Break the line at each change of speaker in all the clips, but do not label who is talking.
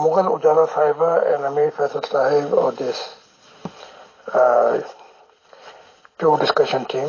Mughal Ujala Sahiba and Amir Faisal Sahib of this pure discussion team.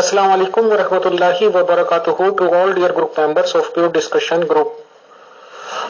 Assalamu alaikum wa rahmatullahi wa barakatuhu to all dear group members of pure discussion group.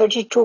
32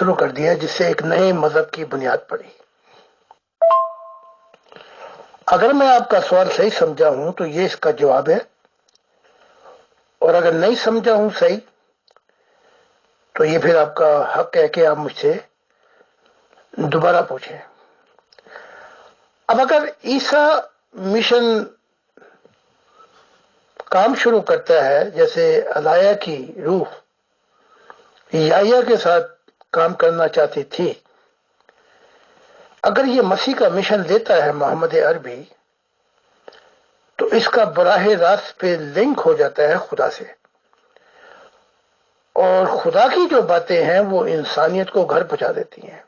شروع کر دیا جس سے ایک نئے مذہب کی بنیاد پڑی۔ اگر میں آپ کا سوال صحیح سمجھا ہوں تو یہ اس کا جواب ہے، اور اگر نہیں سمجھا ہوں صحیح تو یہ پھر آپ کا حق ہے کہ آپ مجھ سے دوبارہ پوچھیں۔ اب اگر عیسیٰ مشن کام شروع کرتا ہے جیسے علایا کی روح یحییٰ کے ساتھ کام کرنا چاہتی تھی، اگر یہ مسیح کا مشن لیتا ہے محمد عربی، تو اس کا براہ راست پہ لنک ہو جاتا ہے خدا سے، اور خدا کی جو باتیں ہیں وہ انسانیت کو گھر پہنچا دیتی ہیں۔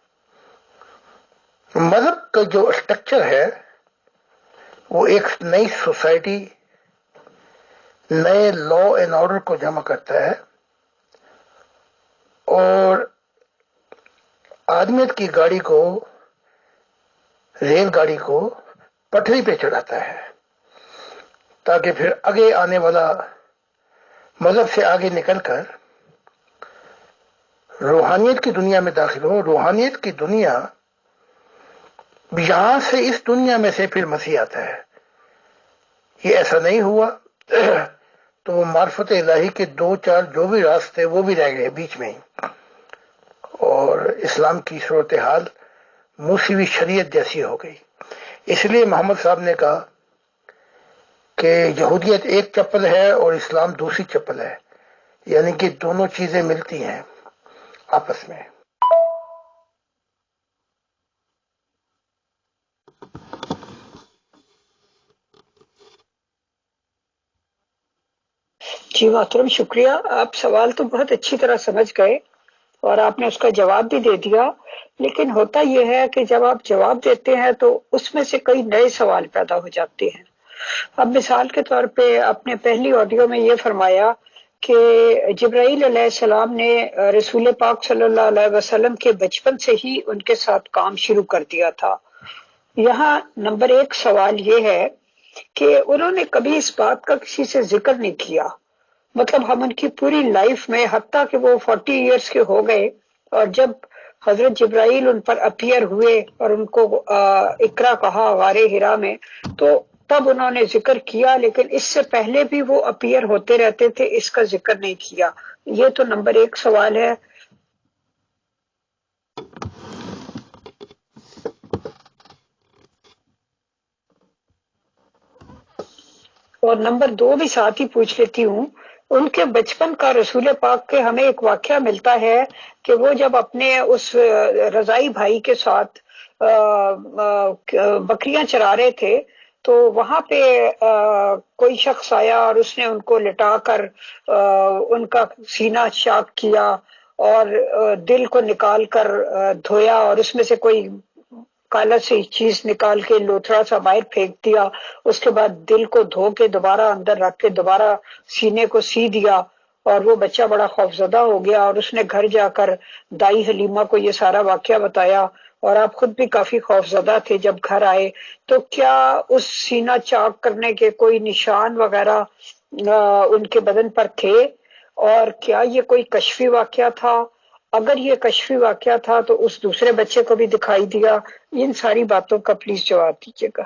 مذہب کا جو اسٹرکچر ہے وہ ایک نئی سوسائٹی، نئے لا اینڈ آرڈر کو جمع کرتا ہے، اور آدمیت کی گاڑی کو، ریل گاڑی کو پٹری پہ چڑھاتا ہے، تاکہ پھر آگے آنے والا مذہب سے آگے نکل کر روحانیت کی دنیا میں داخل ہو۔ روحانیت کی دنیا، یہاں سے اس دنیا میں سے پھر مسیح آتا ہے۔ یہ ایسا نہیں ہوا تو وہ معرفت الہی کے دو چار جو بھی راستے وہ بھی رہ گئے بیچ میں ہی، اور اسلام کی صورتحال موسیوی شریعت جیسی ہو گئی۔ اس لیے محمد صاحب نے کہا کہ یہودیت ایک چپل ہے اور اسلام دوسری چپل ہے، یعنی کہ دونوں چیزیں ملتی ہیں آپس میں۔
جی محترم، شکریہ۔ آپ سوال تو بہت اچھی طرح سمجھ گئے اور آپ نے اس کا جواب بھی دے دیا، لیکن ہوتا یہ ہے کہ جب آپ جواب دیتے ہیں تو اس میں سے کئی نئے سوال پیدا ہو جاتے ہیں۔ اب مثال کے طور پہ آپ نے پہلی آڈیو میں یہ فرمایا کہ جبرائیل علیہ السلام نے رسول پاک صلی اللہ علیہ وسلم کے بچپن سے ہی ان کے ساتھ کام شروع کر دیا تھا۔ یہاں نمبر ایک سوال یہ ہے کہ انہوں نے کبھی اس بات کا کسی سے ذکر نہیں کیا، مطلب ہم ان کی پوری لائف میں، حتیٰ کہ وہ 40 ایئرس کے ہو گئے اور جب حضرت جبرائیل ان پر اپیئر ہوئے اور ان کو اقرا کہا غار حرا میں، تو تب انہوں نے ذکر کیا، لیکن اس سے پہلے بھی وہ اپیئر ہوتے رہتے تھے، اس کا ذکر نہیں کیا۔ یہ تو نمبر ایک سوال ہے۔ اور نمبر دو بھی ساتھ ہی پوچھ لیتی ہوں، ان کے بچپن کا رسول پاک کے ہمیں ایک واقعہ ملتا ہے کہ وہ جب اپنے اس رضائی بھائی کے ساتھ بکریاں چرا رہے تھے تو وہاں پہ کوئی شخص آیا اور اس نے ان کو لٹا کر ان کا سینہ چاک کیا اور دل کو نکال کر دھویا، اور اس میں سے کوئی کالا سی چیز نکال کے لوتھڑا سا باہر پھینک دیا، اس کے بعد دل کو دھو کے دوبارہ اندر رکھ کے دوبارہ سینے کو سی دیا، اور وہ بچہ بڑا خوفزدہ ہو گیا، اور اس نے گھر جا کر دائی حلیمہ کو یہ سارا واقعہ بتایا، اور آپ خود بھی کافی خوفزدہ تھے جب گھر آئے۔ تو کیا اس سینہ چاک کرنے کے کوئی نشان وغیرہ ان کے بدن پر تھے، اور کیا یہ کوئی کشفی واقعہ تھا؟ اگر یہ کشفی واقعہ تھا تو اس دوسرے بچے کو بھی دکھائی دیا؟ ان ساری باتوں کا پلیز جواب دیجیے گا۔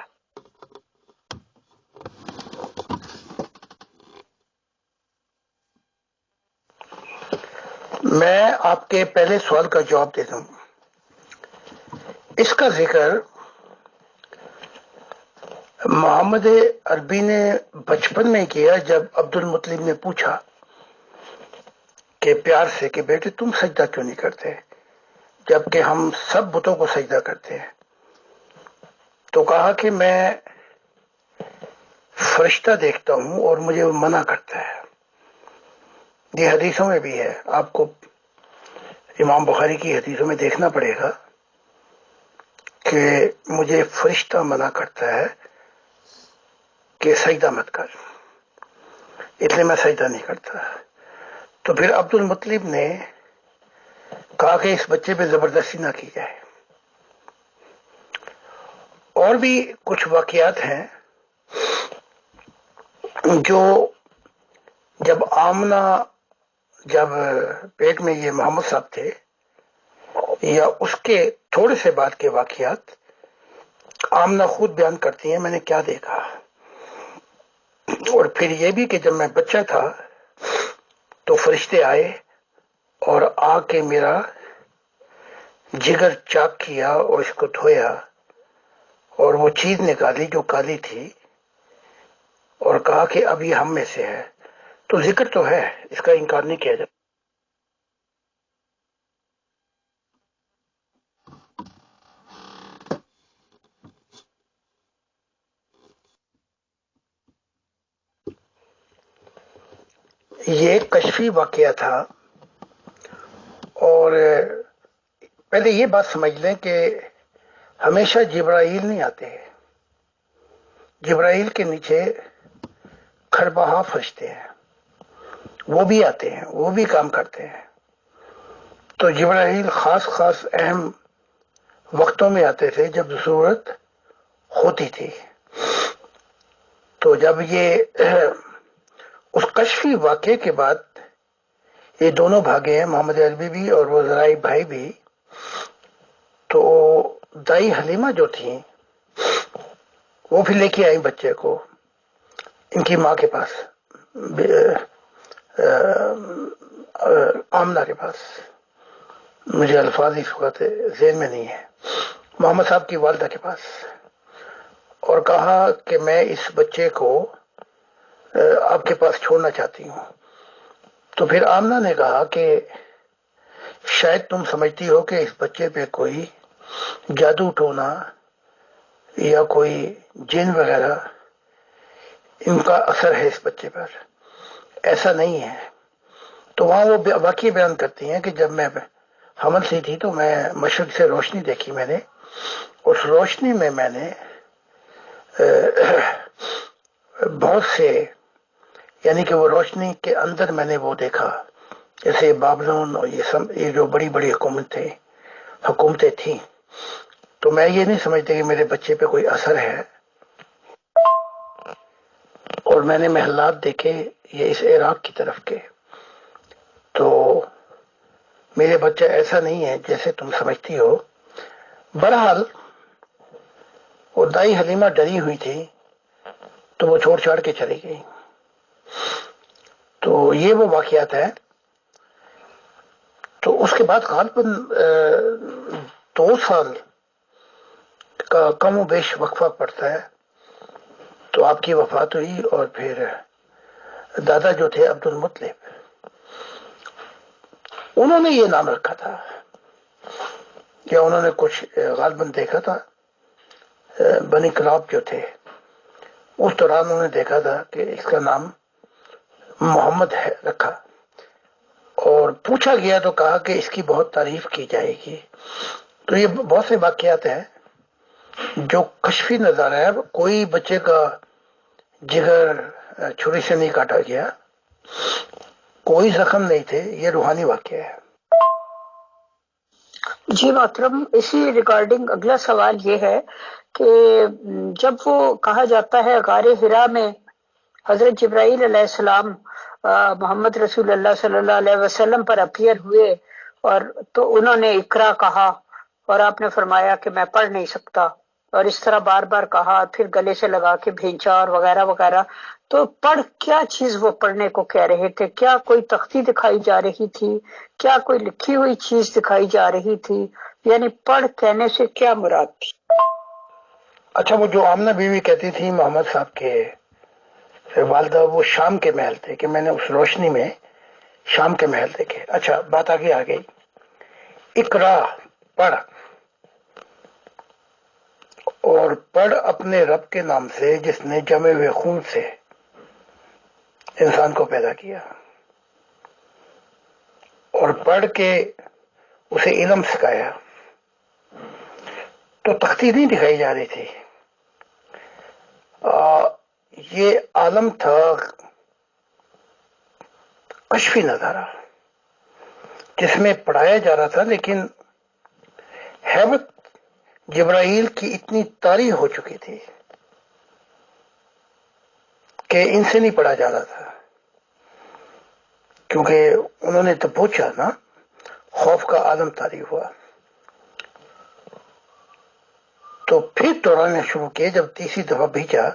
میں آپ کے پہلے سوال کا جواب دیتا ہوں۔ اس کا ذکر محمد عربی نے بچپن میں کیا جب عبد المطلب نے پوچھا کہ پیار سے کہ بیٹے تم سجدہ کیوں نہیں کرتے جبکہ ہم سب بتوں کو سجدہ کرتے ہیں؟ تو کہا کہ میں فرشتہ دیکھتا ہوں اور مجھے وہ منع کرتا ہے۔ یہ حدیثوں میں بھی ہے، آپ کو امام بخاری کی حدیثوں میں دیکھنا پڑے گا کہ مجھے فرشتہ منع کرتا ہے کہ سجدہ مت کر، اس لیے میں سجدہ نہیں کرتا۔ تو پھر عبد المطلب نے کہا کہ اس بچے پہ زبردستی نہ کی جائے۔ اور بھی کچھ واقعات ہیں جو جب آمنہ، جب پیٹ میں یہ محمد صاحب تھے یا اس کے تھوڑے سے بعد کے واقعات آمنہ خود بیان کرتی ہیں میں نے کیا دیکھا. اور پھر یہ بھی کہ جب میں بچہ تھا تو فرشتے آئے اور آ کے میرا جگر چاک کیا اور اس کو دھویا اور وہ چیز نکالی جو کالی تھی اور کہا کہ اب یہ ہم میں سے ہے. تو ذکر تو ہے، اس کا انکار نہیں کیا جاتا. یہ ایک کشفی واقعہ تھا. اور پہلے یہ بات سمجھ لیں کہ ہمیشہ جبرائیل نہیں آتے. جبرائیل کے نیچے کھربہا فرشتے ہیں، وہ بھی آتے ہیں، وہ بھی کام کرتے ہیں. تو جبرائیل خاص خاص اہم وقتوں میں آتے تھے جب ضرورت ہوتی تھی. تو جب یہ اس کشفی واقعے کے بعد یہ دونوں بھاگے ہیں، محمد عربی بھی اور وہ ذرائی بھائی بھی، تو دائی حلیمہ جو تھیں وہ بھی لے کے آئی بچے کو ان کی ماں کے پاس، آمنہ کے پاس. مجھے الفاظ اس وقت ذہن میں نہیں ہے. محمد صاحب کی والدہ کے پاس، اور کہا کہ میں اس بچے کو آپ کے پاس چھوڑنا چاہتی ہوں. تو پھر آمنہ نے کہا کہ شاید تم سمجھتی ہو کہ اس بچے پہ کوئی جادو ٹونا یا کوئی جن وغیرہ ان کا اثر ہے اس بچے پر. ایسا نہیں ہے. تو وہاں وہ واقعی بیان کرتی ہیں کہ جب میں حمل سی تھی تو میں مشرق سے روشنی دیکھی. میں نے اس روشنی میں نے بہت سے، یعنی کہ وہ روشنی کے اندر میں نے وہ دیکھا جیسے بابلون اور یہ جو بڑی بڑی حکومتیں تھیں. تو میں یہ نہیں سمجھتا کہ میرے بچے پہ کوئی اثر ہے. اور میں نے محلات دیکھے یہ اس عراق کی طرف کے، تو میرے بچہ ایسا نہیں ہے جیسے تم سمجھتی ہو. بہرحال وہ دائی حلیمہ ڈری ہوئی تھی تو وہ چھوڑ چھاڑ کے چلی گئی. تو یہ وہ واقعات ہیں. تو اس کے بعد غالباً 2 سال کا کم و بیش وقفہ پڑتا ہے تو آپ کی وفات ہوئی. اور پھر دادا جو تھے عبد المطلب، انہوں نے یہ نام رکھا تھا یا انہوں نے کچھ غالباً دیکھا تھا. بنی کلاب جو تھے اس دوران انہوں نے دیکھا تھا کہ اس کا نام محمد ہے رکھا. اور پوچھا گیا تو کہا کہ اس کی بہت تعریف کی جائے گی. تو یہ بہت سے واقعات ہیں جو کشفی نظارہ ہے. کوئی بچے کا جگر چھری سے نہیں کاٹا گیا، کوئی زخم نہیں تھے، یہ روحانی واقعہ ہے.
جی محترم، اسی ریگارڈنگ اگلا سوال یہ ہے کہ جب وہ کہا جاتا ہے غار حرا میں حضرت جبرائیل علیہ السلام محمد رسول اللہ صلی اللہ علیہ وسلم پر اپیئر ہوئے اور تو انہوں نے اقرا کہا اور آپ نے فرمایا کہ میں پڑھ نہیں سکتا، اور اس طرح بار بار کہا، پھر گلے سے لگا کے بھینچا اور وغیرہ وغیرہ. تو پڑھ کیا چیز وہ پڑھنے کو کہہ رہے تھے؟ کیا کوئی تختی دکھائی جا رہی تھی؟ کیا کوئی لکھی ہوئی چیز دکھائی جا رہی تھی؟ یعنی پڑھ کہنے سے کیا مراد تھی؟
اچھا، وہ جو آمنہ بیوی کہتی تھی محمد صاحب کے والدہ، وہ شام کے محل تھے کہ میں نے اس روشنی میں شام کے محل دیکھے. اچھا، بات آگے آ گئی. اقرا، پڑھ، اور پڑھ اپنے رب کے نام سے جس نے جمے ہوئے خون سے انسان کو پیدا کیا. اور پڑھ کے اسے علم سکھایا. تو تختی نہیں دکھائی جا رہی تھی، یہ عالم تھا کشفی نظارہ جس میں پڑھایا جا رہا تھا. لیکن ہیبت جبرائیل کی اتنی طاری ہو چکی تھی کہ ان سے نہیں پڑھا جا رہا تھا، کیونکہ انہوں نے تو پوچھا نا، خوف کا عالم طاری ہوا. تو پھر دوڑانے شروع کیے جب تیسری دفعہ بھیجا،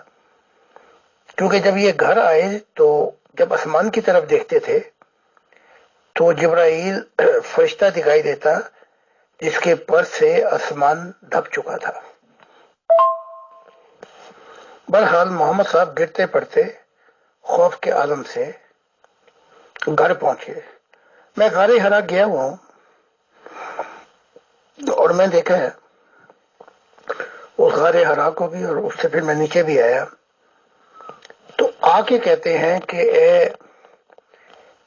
کیونکہ جب یہ گھر آئے تو جب آسمان کی طرف دیکھتے تھے تو جبرائیل فرشتہ دکھائی دیتا جس کے پر سے آسمان ڈھک چکا تھا۔ بہرحال محمد صاحب گرتے پڑتے خوف کے عالم سے گھر پہنچے۔ میں غار ہرا گیا ہوں اور میں دیکھا ہے اس غار ہرا کو بھی، اور اس سے پھر میں نیچے بھی آیا تو آ کے کہتے ہیں کہ اے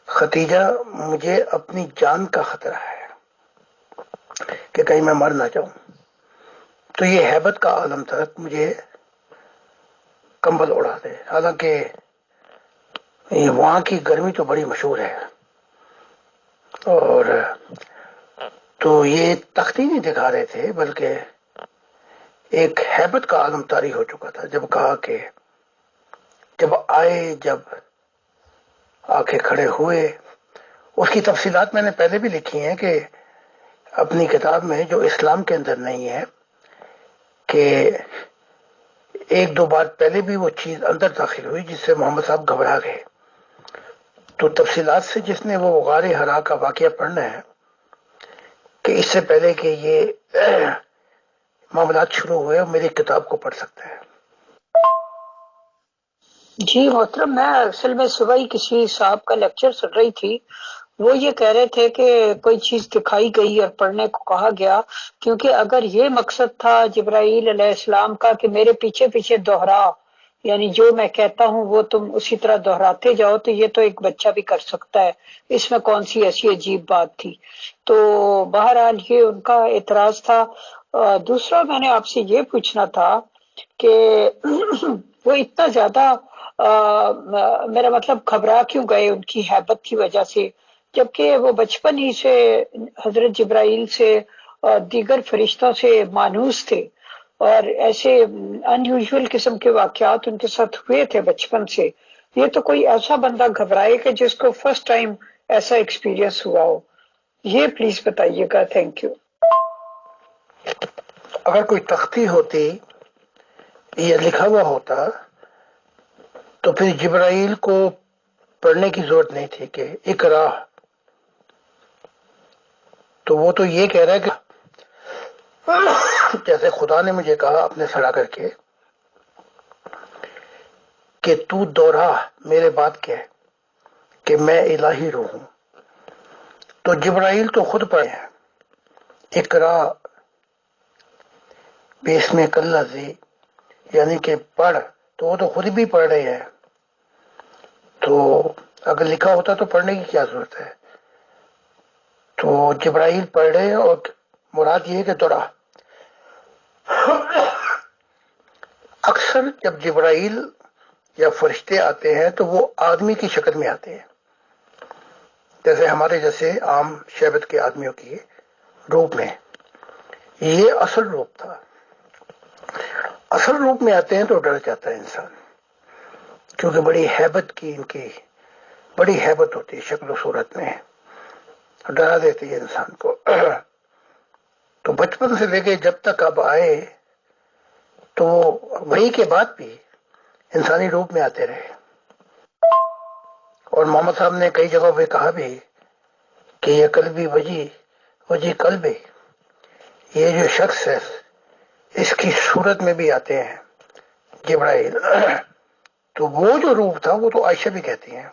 ختیجہ، مجھے اپنی جان کا خطرہ ہے کہ کہیں میں مر نہ جاؤں۔ تو یہ ہیبت کا عالم تھا، مجھے کمبل اڑا دے، حالانکہ یہ وہاں کی گرمی تو بڑی مشہور ہے، اور تو یہ تختی نہیں دکھا رہے تھے بلکہ ایک ہیبت کا عالم طاری ہو چکا تھا۔ جب کہا کہ جب آئے، جب آ کے کھڑے ہوئے، اس کی تفصیلات میں نے پہلے بھی لکھی ہیں کہ اپنی کتاب میں، جو اسلام کے اندر نہیں ہے، کہ ایک دو بار پہلے بھی وہ چیز اندر داخل ہوئی جس سے محمد صاحب گھبرا گئے۔ تو تفصیلات سے جس نے وہ غار ہرا کا واقعہ پڑھنا ہے کہ اس سے پہلے کہ یہ معاملات شروع ہوئے، میری کتاب کو پڑھ سکتا ہے۔
جی محترم، میں اصل میں صبح ہی کسی صاحب کا لیکچر سن رہی تھی، وہ یہ کہہ رہے تھے کہ کوئی چیز دکھائی گئی اور پڑھنے کو کہا گیا، کیونکہ اگر یہ مقصد تھا جبرائیل علیہ السلام کا کہ میرے پیچھے پیچھے دوہرا، یعنی جو میں کہتا ہوں وہ تم اسی طرح دہراتے جاؤ، تو یہ تو ایک بچہ بھی کر سکتا ہے، اس میں کون سی ایسی عجیب بات تھی؟ تو بہرحال یہ ان کا اعتراض تھا۔ دوسرا میں نے آپ سے یہ پوچھنا تھا کہ وہ اتنا زیادہ میرا مطلب گھبرا کیوں گئے ان کی ہیبت کی وجہ سے، جبکہ وہ بچپن ہی سے حضرت جبرائیل سے دیگر فرشتوں سے مانوس تھے، اور ایسے ان یوزول قسم کے واقعات ان کے ساتھ ہوئے تھے بچپن سے۔ یہ تو کوئی ایسا بندہ گھبرائے کہ جس کو فرسٹ ٹائم ایسا ایکسپیرینس ہوا ہو، یہ پلیز بتائیے گا، تھینک یو۔
اگر کوئی تختی ہوتی یا لکھا ہوا ہوتا تو پھر جبرائیل کو پڑھنے کی ضرورت نہیں تھی کہ اقرا، تو وہ تو یہ کہہ رہا ہے کہ جیسے خدا نے مجھے کہا اپنے سڑا کر کے کہ تو دوہرا میرے بات کے کہ میں الہی روح ہوں، تو جبرائیل تو خود پڑھے ہیں اقرا بسم الذی، یعنی کہ پڑھ، تو وہ تو خود بھی پڑھ رہے ہیں، تو اگر لکھا ہوتا تو پڑھنے کی کیا ضرورت ہے؟ تو جبرائیل پڑھ رہے ہیں، اور مراد یہ ہے کہ دوہرا۔ اکثر جب جبرائیل یا فرشتے آتے ہیں تو وہ آدمی کی شکل میں آتے ہیں، جیسے ہمارے جیسے عام شیبت کے آدمیوں کی روپ میں۔ یہ اصل روپ تھا، اصل روپ میں آتے ہیں تو ڈر جاتا ہے انسان، کیونکہ بڑی ہیبت کی، ان کی بڑی ہیبت ہوتی ہے شکل و صورت میں، ڈرا دیتی ہے انسان کو۔ تو بچپن سے لے کے جب تک اب آئے تو وہی کے بعد بھی انسانی روپ میں آتے رہے، اور محمد صاحب نے کئی جگہوں پہ کہا بھی کہ یہ قلبی وجی قلبی، یہ جو شخص ہے اس کی صورت میں بھی آتے ہیں جبرائیل۔ تو وہ جو روپ تھا وہ تو عائشہ بھی کہتی ہیں،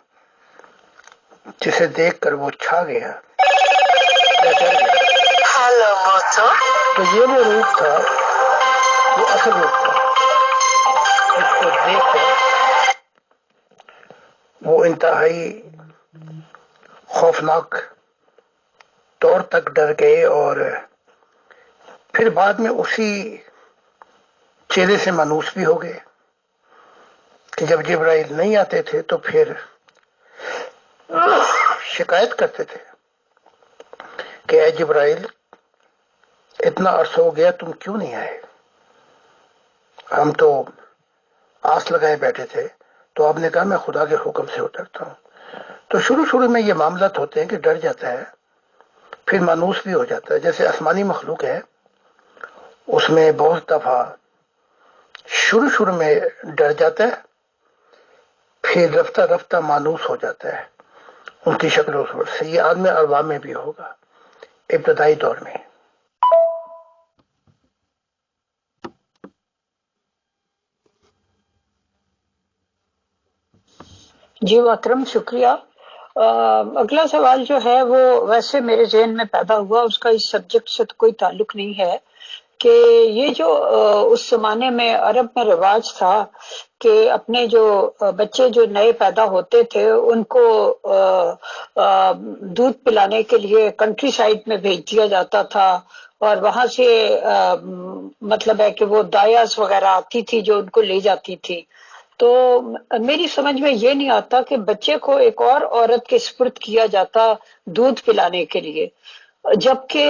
جسے دیکھ کر وہ چھا گیا، تو یہ وہ روپ تھا، وہ اصل روپ تھا، اس کو دیکھ کر وہ انتہائی خوفناک طور تک ڈر گئے، اور پھر بعد میں اسی چہرے سے مانوس بھی ہو گئے کہ جب جبرائیل نہیں آتے تھے تو پھر شکایت کرتے تھے کہ اے جبرائیل، اتنا عرصہ ہو گیا تم کیوں نہیں آئے؟ ہم تو آس لگائے بیٹھے تھے۔ تو آپ نے کہا میں خدا کے حکم سے اترتا ہوں۔ تو شروع میں یہ معاملات ہوتے ہیں کہ ڈر جاتا ہے، پھر مانوس بھی ہو جاتا ہے۔ جیسے آسمانی مخلوق ہے، اس میں بہت دفعہ شروع میں ڈر جاتا ہے، پھر رفتہ رفتہ مانوس ہو جاتا ہے ان کی شکل و صورت سے. یہ عالم ارواح میں بھی ہوگا ابتدائی دور میں.
جی محترم، شکریہ. اگلا سوال جو ہے وہ ویسے میرے ذہن میں پیدا ہوا، اس کا اس سبجیکٹ سے تو کوئی تعلق نہیں ہے، کہ یہ جو اس زمانے میں عرب میں رواج تھا کہ اپنے جو بچے جو نئے پیدا ہوتے تھے ان کو دودھ پلانے کے لیے کنٹری سائڈ میں بھیج دیا جاتا تھا، اور وہاں سے مطلب ہے کہ وہ دایاس وغیرہ آتی تھی جو ان کو لے جاتی تھی. تو میری سمجھ میں یہ نہیں آتا کہ بچے کو ایک اور عورت کے سپرد کیا جاتا دودھ پلانے کے لیے، جبکہ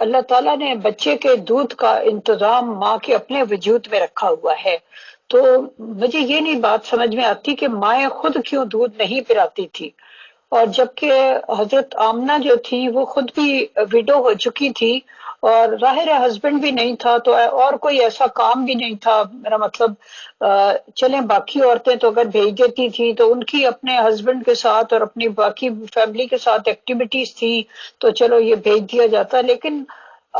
اللہ تعالیٰ نے بچے کے دودھ کا انتظام ماں کے اپنے وجود میں رکھا ہوا ہے. تو مجھے یہ نہیں بات سمجھ میں آتی کہ مائیں خود کیوں دودھ نہیں پلاتی تھی، اور جبکہ حضرت آمنہ جو تھی وہ خود بھی ویڈو ہو چکی تھی اور ظاہر ہسبینڈ بھی نہیں تھا، تو اور کوئی ایسا کام بھی نہیں تھا. میرا مطلب چلیں باقی عورتیں تو اگر بھیج دیتی تھی تو ان کی اپنے ہسبینڈ کے ساتھ اور اپنی باقی فیملی کے ساتھ ایکٹیویٹیز تھی تو چلو یہ بھیج دیا جاتا. لیکن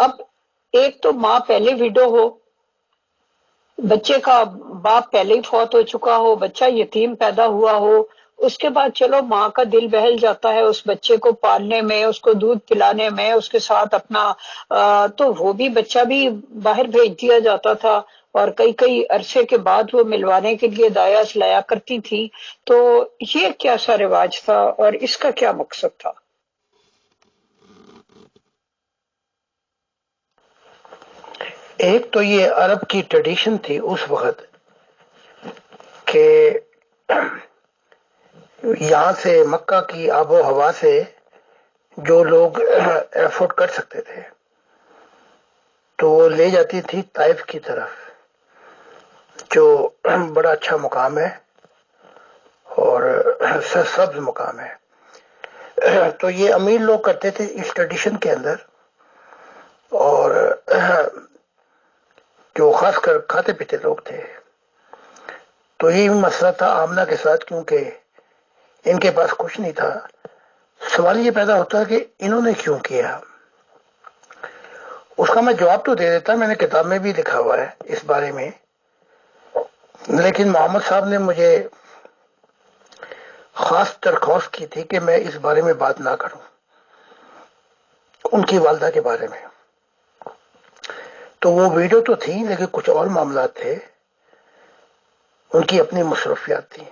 اب ایک تو ماں پہلے ویڈو ہو، بچے کا باپ پہلے ہی فوت ہو چکا ہو، بچہ یتیم پیدا ہوا ہو، اس کے بعد چلو ماں کا دل بہل جاتا ہے اس بچے کو پالنے میں، اس کو دودھ پلانے میں، اس کے ساتھ اپنا تو وہ بھی بچہ بھی باہر بھیج دیا جاتا تھا، اور کئی عرصے کے بعد وہ ملوانے کے لیے دایاس لایا کرتی تھی. تو یہ کیسا رواج تھا اور اس کا کیا مقصد تھا؟
ایک تو یہ عرب کی ٹریڈیشن تھی اس وقت کہ یہاں سے مکہ کی آب و ہوا سے جو لوگ ایفورڈ کر سکتے تھے تو وہ لے جاتی تھی طائف کی طرف، جو بڑا اچھا مقام ہے اور سرسبز مقام ہے. تو یہ امیر لوگ کرتے تھے اس ٹریڈیشن کے اندر، اور جو خاص کر کھاتے پیتے لوگ تھے. تو یہی مسئلہ تھا آمنہ کے ساتھ، کیونکہ ان کے پاس کچھ نہیں تھا. سوال یہ پیدا ہوتا ہے کہ انہوں نے کیوں کیا. اس کا میں جواب تو دے دیتا، میں نے کتاب میں بھی لکھا ہوا ہے اس بارے میں، لیکن محمد صاحب نے مجھے خاص درخواست کی تھی کہ میں اس بارے میں بات نہ کروں، ان کی والدہ کے بارے میں. تو وہ ویڈیو تو تھی لیکن کچھ اور معاملات تھے، ان کی اپنی مصروفیات تھی.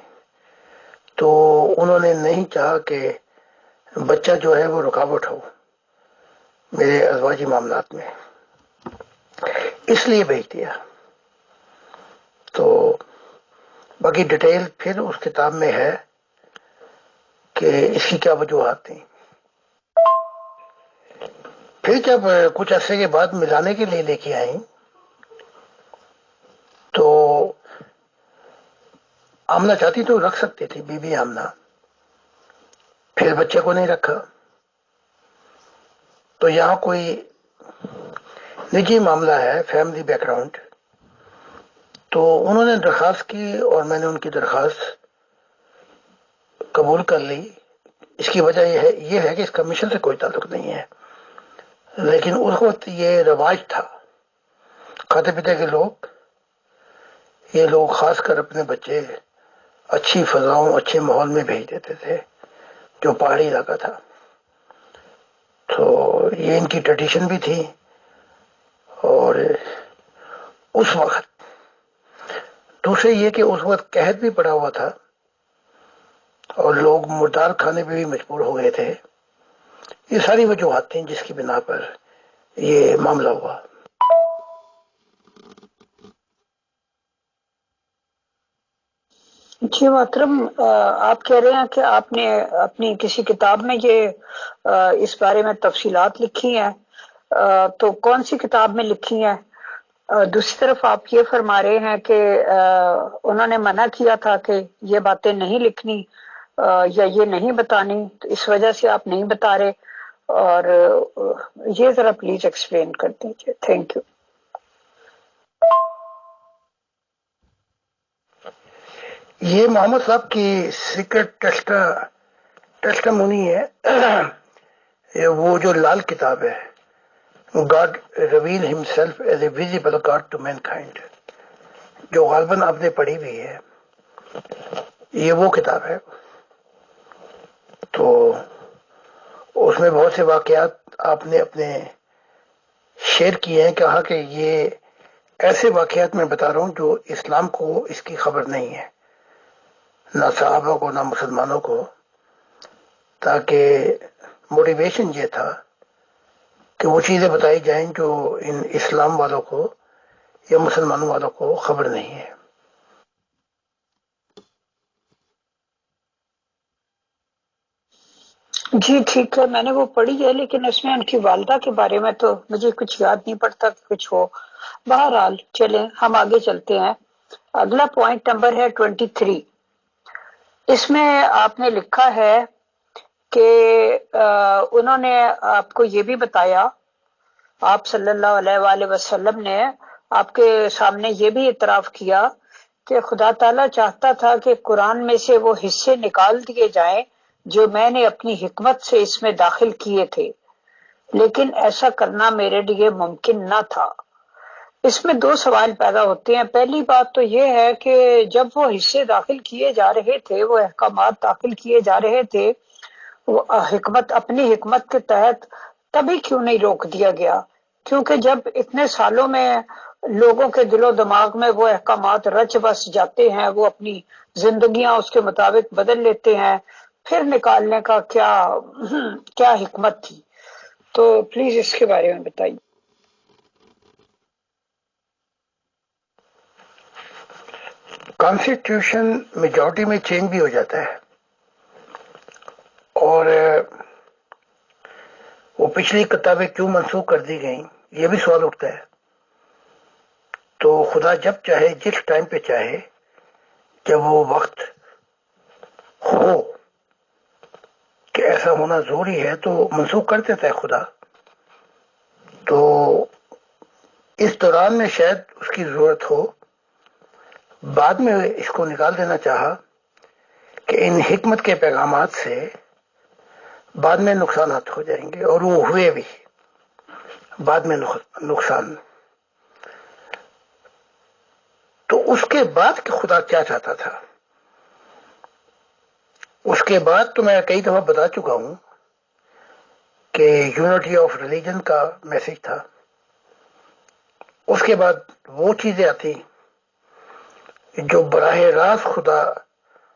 تو انہوں نے نہیں چاہا کہ بچہ جو ہے وہ رکاوٹ ہو میرے ازواجی معاملات میں، اس لیے بھیج دیا. تو باقی ڈیٹیل پھر اس کتاب میں ہے کہ اس کی کیا وجوہات تھیں. پھر جب کچھ عرصے کے بعد ملانے کے لیے لے کے آئیں تو آمنہ چاہتی تو رکھ سکتی تھی، بی بی آمنہ، پھر بچے کو نہیں رکھا. تو یہاں کوئی نجی معاملہ ہے، فیملی بیک گراؤنڈ. تو انہوں نے درخواست کی اور میں نے ان کی درخواست قبول کر لی. اس کی وجہ یہ ہے کہ اس کا مشن سے کوئی تعلق نہیں ہے، لیکن اس وقت یہ رواج تھا. کھاتے پیتے کے لوگ، یہ لوگ خاص کر اپنے بچے اچھی فضاؤں اچھے ماحول میں بھیج دیتے تھے جو پہاڑی علاقہ تھا. تو یہ ان کی ٹریڈیشن بھی تھی. اور اس وقت دوسرے یہ کہ اس وقت قحط بھی پڑا ہوا تھا اور لوگ مردار کھانے پہ بھی مجبور ہو گئے تھے. یہ ساری وجوہات تھیں جس کی بنا پر یہ معاملہ ہوا.
جی محترم، آپ کہہ رہے ہیں کہ آپ نے اپنی کسی کتاب میں یہ اس بارے میں تفصیلات لکھی ہیں، تو کون سی کتاب میں لکھی ہیں؟ دوسری طرف آپ یہ فرما رہے ہیں کہ انہوں نے منع کیا تھا کہ یہ باتیں نہیں لکھنی یا یہ نہیں بتانی، تو اس وجہ سے آپ نہیں بتا رہے. اور یہ ذرا پلیز ایکسپلین کر دیجیے. Thank you.
یہ محمد صاحب کی سیکرٹ ٹیسٹمونی ہے. وہ جو لال کتاب ہے, God reveal himself as a visible God to mankind, جو غالباً آپ نے پڑھی ہوئی ہے, یہ وہ کتاب ہے. تو اس میں بہت سے واقعات آپ نے اپنے شیئر کیے ہیں, کہا کہ یہ ایسے واقعات میں بتا رہا ہوں جو اسلام کو اس کی خبر نہیں ہے, نہ صحابہ کو نہ مسلمانوں کو, تاکہ موٹیویشن یہ تھا کہ وہ چیزیں بتائی جائیں جو ان اسلام والوں کو یا مسلمانوں والوں کو خبر نہیں ہے.
جی ٹھیک ہے, میں نے وہ پڑھی ہے, لیکن اس میں ان کی والدہ کے بارے میں تو مجھے کچھ یاد نہیں پڑتا کہ کچھ ہو. بہرحال چلیں ہم آگے چلتے ہیں. اگلا پوائنٹ نمبر ہے 23. اس میں آپ نے لکھا ہے کہ انہوں نے آپ کو یہ بھی بتایا, آپ صلی اللہ علیہ وآلہ وسلم نے آپ کے سامنے یہ بھی اعتراف کیا کہ خدا تعالیٰ چاہتا تھا کہ قرآن میں سے وہ حصے نکال دیے جائیں جو میں نے اپنی حکمت سے اس میں داخل کیے تھے, لیکن ایسا کرنا میرے لیے ممکن نہ تھا. اس میں دو سوال پیدا ہوتے ہیں. پہلی بات تو یہ ہے کہ جب وہ حصے داخل کیے جا رہے تھے, وہ احکامات داخل کیے جا رہے تھے, وہ اپنی حکمت کے تحت, تبھی کیوں نہیں روک دیا گیا؟ کیونکہ جب اتنے سالوں میں لوگوں کے دل و دماغ میں وہ احکامات رچ بس جاتے ہیں, وہ اپنی زندگیاں اس کے مطابق بدل لیتے ہیں, پھر نکالنے کا کیا حکمت تھی؟ تو پلیز اس کے بارے میں بتائیے.
کانسٹیٹیوشن میجورٹی میں چینج بھی ہو جاتا ہے, اور وہ پچھلی کتابیں کیوں منسوخ کر دی گئیں, یہ بھی سوال اٹھتا ہے. تو خدا جب چاہے, جس ٹائم پہ چاہے, جب وہ وقت ہو کہ ایسا ہونا ضروری ہے, تو منسوخ کر دیتا ہے خدا. تو اس دوران میں شاید اس کی ضرورت ہو, بعد میں اس کو نکال دینا چاہا کہ ان حکمت کے پیغامات سے بعد میں نقصانات ہو جائیں گے, اور وہ ہوئے بھی بعد میں نقصان. تو اس کے بعد کہ خدا کیا چاہتا تھا, اس کے بعد تو میں کئی دفعہ بتا چکا ہوں کہ یونٹی آف ریلیجن کا میسج تھا. اس کے بعد وہ چیزیں آتی جو براہ راست خدا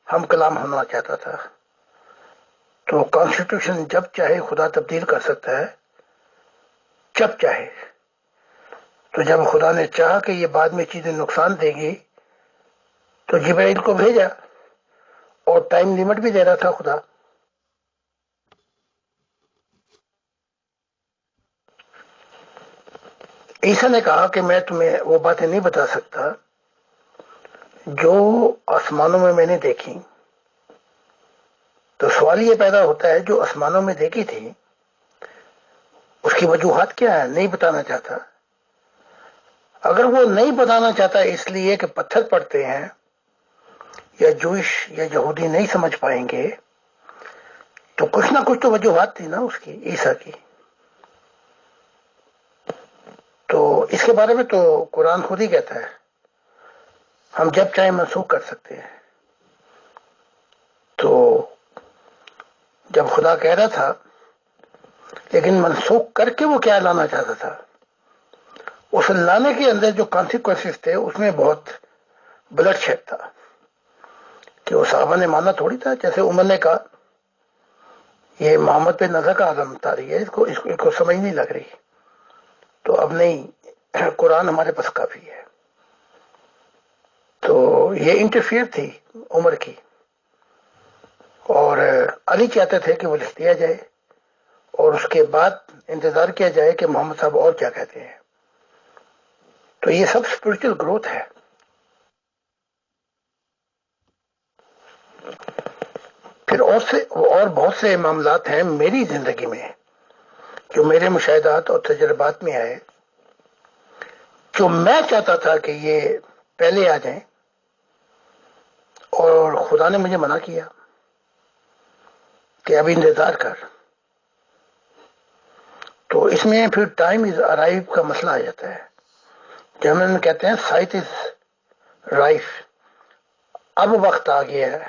ہم کلام ہونا چاہتا تھا. تو کانسٹیٹیوشن جب چاہے خدا تبدیل کر سکتا ہے, جب چاہے. تو جب خدا نے چاہا کہ یہ بعد میں چیزیں نقصان دے گی, تو جبرائیل کو بھیجا, اور ٹائم لیمٹ بھی دے رہا تھا خدا. عیسیٰ نے کہا کہ میں تمہیں وہ باتیں نہیں بتا سکتا جو آسمانوں میں نے دیکھی. تو سوال یہ پیدا ہوتا ہے, جو آسمانوں میں دیکھی تھی اس کی وجوہات کیا ہے؟ نہیں بتانا چاہتا. اگر وہ نہیں بتانا چاہتا اس لیے کہ پتھر پڑتے ہیں, یا جوئش یا یہودی نہیں سمجھ پائیں گے, تو کچھ نہ کچھ تو وجوہات تھی نا اس کی, عیسیٰ کی. تو اس کے بارے میں تو قرآن خود ہی کہتا ہے ہم جب چاہیں منسوخ کر سکتے ہیں. تو جب خدا کہہ رہا تھا, لیکن منسوخ کر کے وہ کیا لانا چاہتا تھا, اس لانے کے اندر جو کانسیکوینسز تھے اس میں بہت بلڈ شیڈ تھا. کہ وہ صحابہ نے مانا تھوڑی تھا. جیسے عمر نے کہا یہ محمد پہ نظر کا عالم تاری ہے, اس کو سمجھ نہیں لگ رہی, تو اب نہیں, قرآن ہمارے پاس کافی ہے. تو یہ انٹرفیئر تھی عمر کی, اور علی چاہتے تھے کہ وہ لکھ دیا جائے, اور اس کے بعد انتظار کیا جائے کہ محمد صاحب اور کیا کہتے ہیں. تو یہ سب اسپرچل گروتھ ہے. پھر اور بہت سے معاملات ہیں میری زندگی میں جو میرے مشاہدات اور تجربات میں آئے, جو میں چاہتا تھا کہ یہ پہلے آ جائیں, اور خدا نے مجھے منع کیا کہ اب انتظار کر. تو اس میں پھر ٹائم از ارائیو کا مسئلہ آ جاتا ہے. جرمن میں کہتے ہیں سائٹ از رائف، اب وقت آ گیا ہے.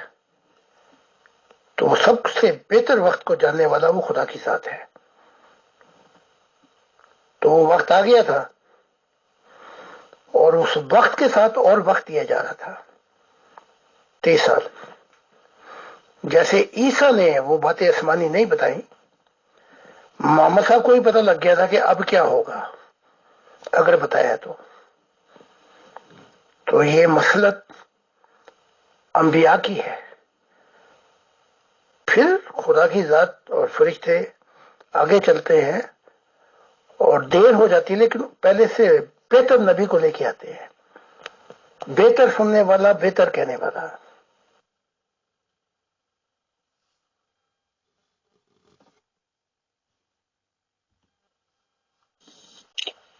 تو سب سے بہتر وقت کو جاننے والا وہ خدا کی ذات ہے. تو وہ وقت آ گیا تھا اور اس وقت کے ساتھ اور وقت دیا جا رہا تھا 23 سال. جیسے عیسیٰ نے وہ باتیں آسمانی نہیں بتائیں، محمد صاحب کو بھی پتہ لگ گیا تھا کہ اب کیا ہوگا اگر بتایا تو یہ مسلط انبیاء کی ہے. پھر خدا کی ذات اور فرشتے آگے چلتے ہیں اور دیر ہو جاتی ہے، لیکن پہلے سے بہتر نبی کو لے کے آتے ہیں، بہتر سننے والا، بہتر کہنے والا.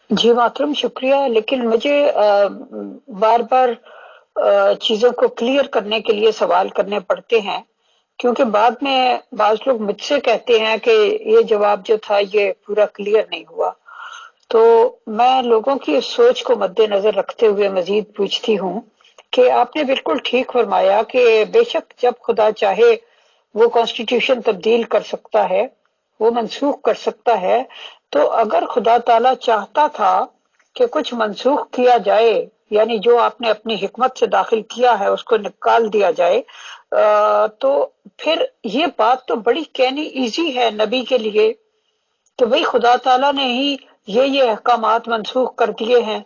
جی محترم شکریہ، لیکن مجھے بار بار چیزوں کو کلیئر کرنے کے لیے سوال کرنے پڑتے ہیں، کیونکہ بعد میں بعض لوگ مجھ سے کہتے ہیں کہ یہ جواب جو تھا یہ پورا کلیئر نہیں ہوا. تو میں لوگوں کی سوچ کو مد نظر رکھتے ہوئے مزید پوچھتی ہوں کہ آپ نے بالکل ٹھیک فرمایا کہ بے شک جب خدا چاہے وہ کانسٹیٹیوشن تبدیل کر سکتا ہے، وہ منسوخ کر سکتا ہے. تو اگر خدا تعالی چاہتا تھا کہ کچھ منسوخ کیا جائے، یعنی جو آپ نے اپنی حکمت سے داخل کیا ہے اس کو نکال دیا جائے، تو پھر یہ بات تو بڑی کہنی ایزی ہے نبی کے لیے کہ بھئی خدا تعالیٰ نے ہی یہ احکامات منسوخ کر دیے ہیں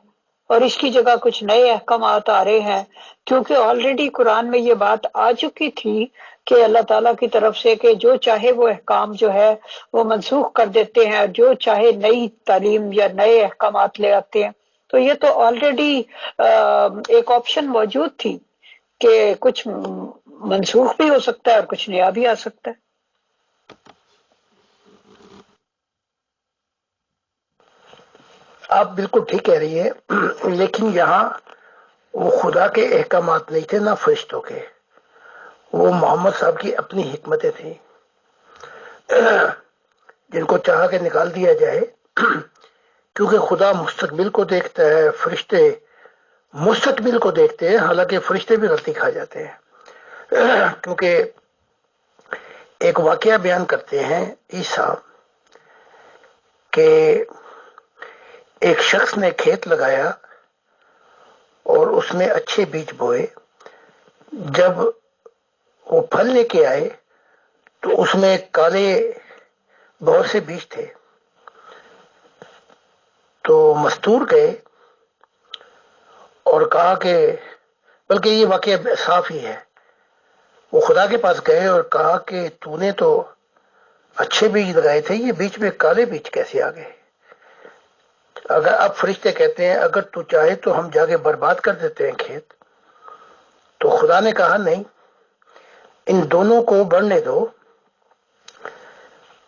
اور اس کی جگہ کچھ نئے احکامات آ رہے ہیں، کیونکہ آلریڈی قرآن میں یہ بات آ چکی تھی کہ اللہ تعالیٰ کی طرف سے کہ جو چاہے وہ احکام جو ہے وہ منسوخ کر دیتے ہیں، جو چاہے نئی تعلیم یا نئے احکامات لے آتے ہیں. تو یہ تو آلریڈی ایک آپشن موجود تھی کہ کچھ منسوخ بھی ہو سکتا ہے اور کچھ نیا بھی آ سکتا ہے.
آپ بالکل ٹھیک کہہ رہی ہے، لیکن یہاں وہ خدا کے احکامات نہیں تھے، نہ فرشتوں کے، وہ محمد صاحب کی اپنی حکمتیں تھیں جن کو چاہا کہ نکال دیا جائے. کیونکہ خدا مستقبل کو دیکھتا ہے، فرشتے مستقبل کو دیکھتے ہیں، حالانکہ فرشتے بھی غلطی کھا جاتے ہیں. کیونکہ ایک واقعہ بیان کرتے ہیں عیسیٰ کہ ایک شخص نے کھیت لگایا اور اس میں اچھے بیج بوئے. جب وہ پھل لے کے آئے تو اس میں کالے بہت سے بیج تھے. تو مستور گئے اور کہا کہ، بلکہ یہ واقعہ صاف ہی ہے، وہ خدا کے پاس گئے اور کہا کہ تو نے تو اچھے بیج لگائے تھے، یہ بیچ میں کالے بیج کیسے آ گئے؟ اگر اب فرشتے کہتے ہیں اگر تو چاہے تو ہم جا کے برباد کر دیتے ہیں کھیت، تو خدا نے کہا نہیں، ان دونوں کو بڑھنے دو،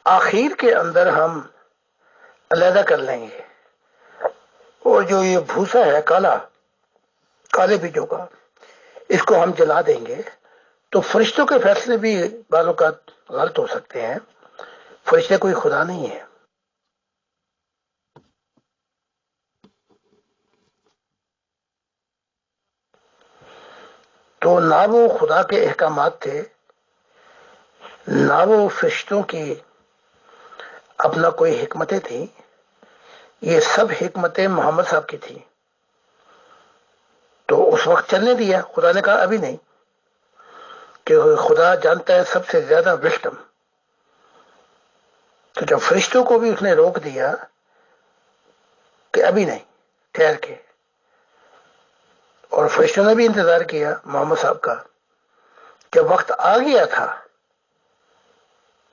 آخر کے اندر ہم علیحدہ کر لیں گے، اور جو یہ بھوسا ہے کالے بیجوں کا، اس کو ہم جلا دیں گے. تو فرشتوں کے فیصلے بھی بعض اوقات غلط ہو سکتے ہیں، فرشتے کوئی خدا نہیں ہے. تو نہ وہ خدا کے احکامات تھے، نہ وہ فرشتوں کی اپنا کوئی حکمتیں تھیں، یہ سب حکمتیں محمد صاحب کی تھیں. تو اس وقت چلنے دیا، خدا نے کہا ابھی نہیں، کہ خدا جانتا ہے سب سے زیادہ وشڈم. تو جب فرشتوں کو بھی اس نے روک دیا کہ ابھی نہیں، ٹھہر کے، اور فرشتوں نے بھی انتظار کیا محمد صاحب کا، جب وقت آ گیا تھا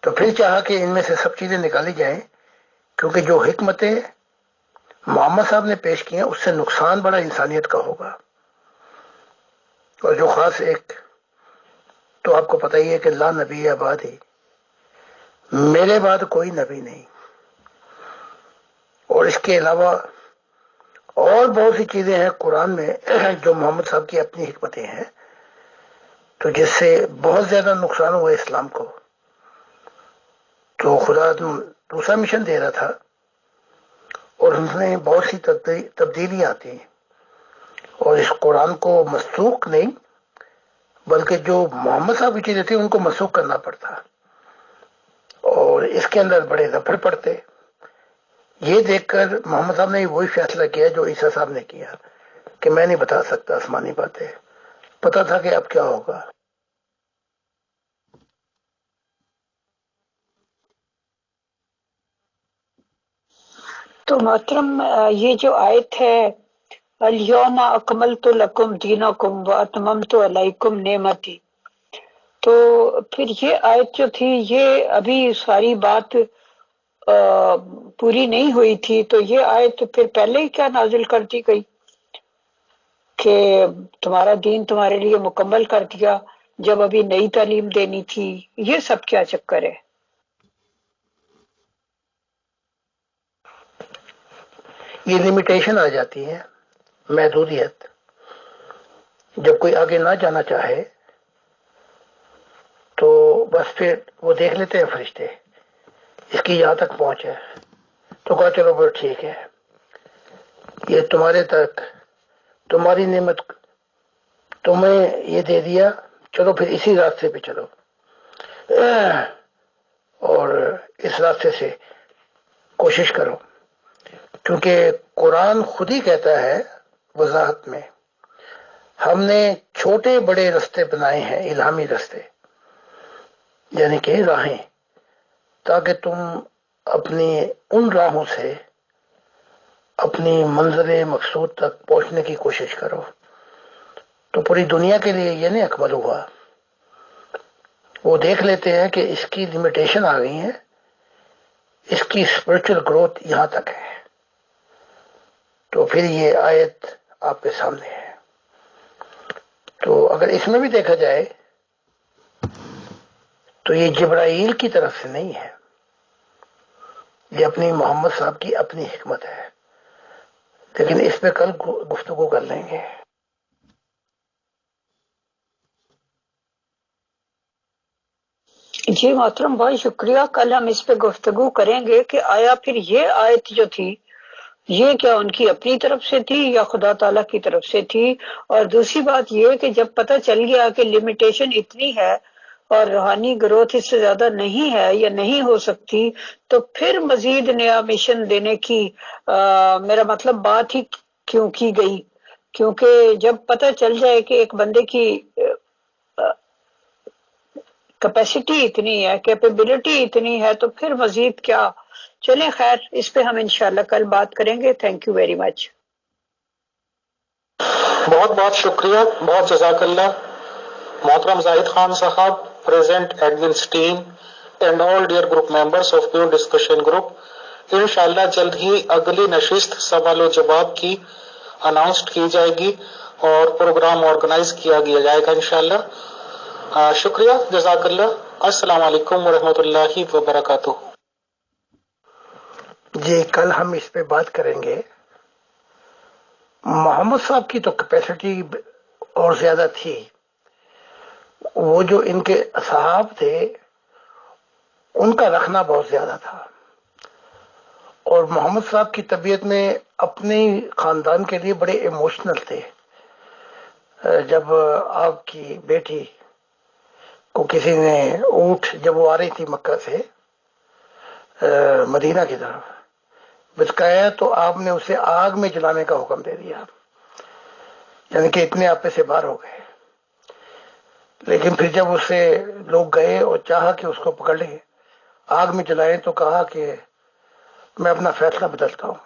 تو پھر چاہا کہ ان میں سے سب چیزیں نکالی جائیں، کیونکہ جو حکمتیں محمد صاحب نے پیش کی ہیں اس سے نقصان بڑا انسانیت کا ہوگا. اور جو خاص ایک تو آپ کو پتہ ہی ہے کہ لا نبی آباد ہی، میرے بعد کوئی نبی نہیں. اور اس کے علاوہ اور بہت سی چیزیں ہیں قرآن میں جو محمد صاحب کی اپنی حکمتیں ہیں. تو جس سے بہت زیادہ نقصان ہوا اسلام کو. تو خدا دوسرا مشن دے رہا تھا اور اس میں بہت سی تبدیلیاں آتی ہیں، اور اس قرآن کو منسوخ نہیں بلکہ جو محمد صاحب کی چیزیں تھیں ان کو منسوخ کرنا پڑتا، اور اس کے اندر بڑے دفر پڑتے. یہ دیکھ کر محمد صاحب نے وہی فیصلہ کیا جو عیسیٰ صاحب نے کیا کہ میں نہیں بتا سکتا آسمانی باتیں، پتا تھا کہ اب کیا ہوگا.
تو محترم یہ جو آیت ہے الیوم اکملت لکم دینکم واتممت علیکم نعمتی، تو پھر یہ آیت جو تھی یہ ابھی ساری بات پوری نہیں ہوئی تھی، تو یہ آیت پھر پہلے ہی کیا نازل کر دی گئی کہ تمہارا دین تمہارے لیے مکمل کر دیا جب ابھی نئی تعلیم دینی تھی؟ یہ سب کیا چکر ہے؟
یہ لمیٹیشن آ جاتی ہے، محدودیت. جب کوئی آگے نہ جانا چاہے تو بس پھر وہ دیکھ لیتے ہیں فرشتے اس کی یہاں تک پہنچ ہے، تو کہا چلو پھر ٹھیک ہے، یہ تمہارے تک، تمہاری نعمت تمہیں یہ دے دیا، چلو پھر اسی راستے پہ چلو، اور اس راستے سے کوشش کرو. کیونکہ قرآن خود ہی کہتا ہے وضاحت میں، ہم نے چھوٹے بڑے رستے بنائے ہیں، الہامی رستے یعنی کہ راہیں، تاکہ تم اپنی ان راہوں سے اپنی منزل مقصود تک پہنچنے کی کوشش کرو. تو پوری دنیا کے لیے یہ نہیں اکمل ہوا، وہ دیکھ لیتے ہیں کہ اس کی لمیٹیشن آ گئی ہے، اس کی اسپرچل گروتھ یہاں تک ہے، تو پھر یہ آیت آپ کے سامنے ہے. تو اگر اس میں بھی دیکھا جائے تو یہ جبرائیل کی طرف سے نہیں ہے، یہ اپنی محمد صاحب کی اپنی حکمت ہے، لیکن اس پہ کل گفتگو کر لیں گے.
جی محترم بہت شکریہ، کل ہم اس پہ گفتگو کریں گے کہ آیا پھر یہ آیت جو تھی یہ کیا ان کی اپنی طرف سے تھی یا خدا تعالیٰ کی طرف سے تھی. اور دوسری بات یہ کہ جب پتہ چل گیا کہ لمیٹیشن اتنی ہے اور روحانی گروتھ اس سے زیادہ نہیں ہے یا نہیں ہو سکتی، تو پھر مزید نیا مشن دینے کی میرا مطلب بات ہی کیوں کی گئی؟ کیونکہ جب پتہ چل جائے کہ ایک بندے کی کیپیسٹی اتنی ہے، کیپیبلٹی اتنی ہے، تو پھر مزید کیا. چلیں خیر، اس پہ ہم انشاءاللہ کل بات کریں گے. Thank you very much.
بہت بہت شکریہ، بہت جزاک اللہ محترم زاہد خان صاحب، present admins team and all dear group members of pure discussion group. انشاءاللہ جلد ہی اگلی نشست سوال و جواب کی اناؤنسڈ کی جائے گی اور پروگرام آرگنائز کیا جائے گا انشاءاللہ. شکریہ، جزاک اللہ. السلام علیکم ورحمۃ اللہ وبرکاتہ.
جی کل ہم اس پہ بات کریں گے. محمد صاحب کی تو کیپیسٹی اور زیادہ تھی، وہ جو ان کے اصحاب تھے ان کا رکھنا بہت زیادہ تھا، اور محمد صاحب کی طبیعت میں اپنے خاندان کے لیے بڑے ایموشنل تھے. جب آپ کی بیٹی کو کسی نے اونٹ، جب وہ آ رہی تھی مکہ سے مدینہ کی طرف بچکایا، تو آپ نے اسے آگ میں جلانے کا حکم دے دیا، یعنی کہ اتنے آپ سے باہر ہو گئے. لیکن پھر جب اسے لوگ گئے اور چاہا کہ اس کو پکڑ لیں آگ میں جلائیں، تو کہا کہ میں اپنا فیصلہ بدلتا ہوں.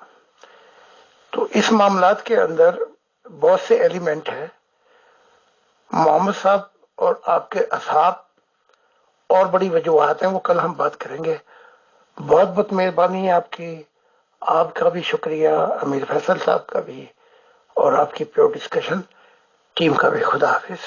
تو اس معاملات کے اندر بہت سے ایلیمنٹ ہیں. محمد صاحب اور آپ کے اصحاب اور بڑی وجوہات ہیں، وہ کل ہم بات کریں گے. بہت بہت مہربانی ہے آپ کی، آپ کا بھی شکریہ، امیر فیصل صاحب کا بھی، اور آپ کی پیور ڈسکشن ٹیم کا بھی. خدا حافظ.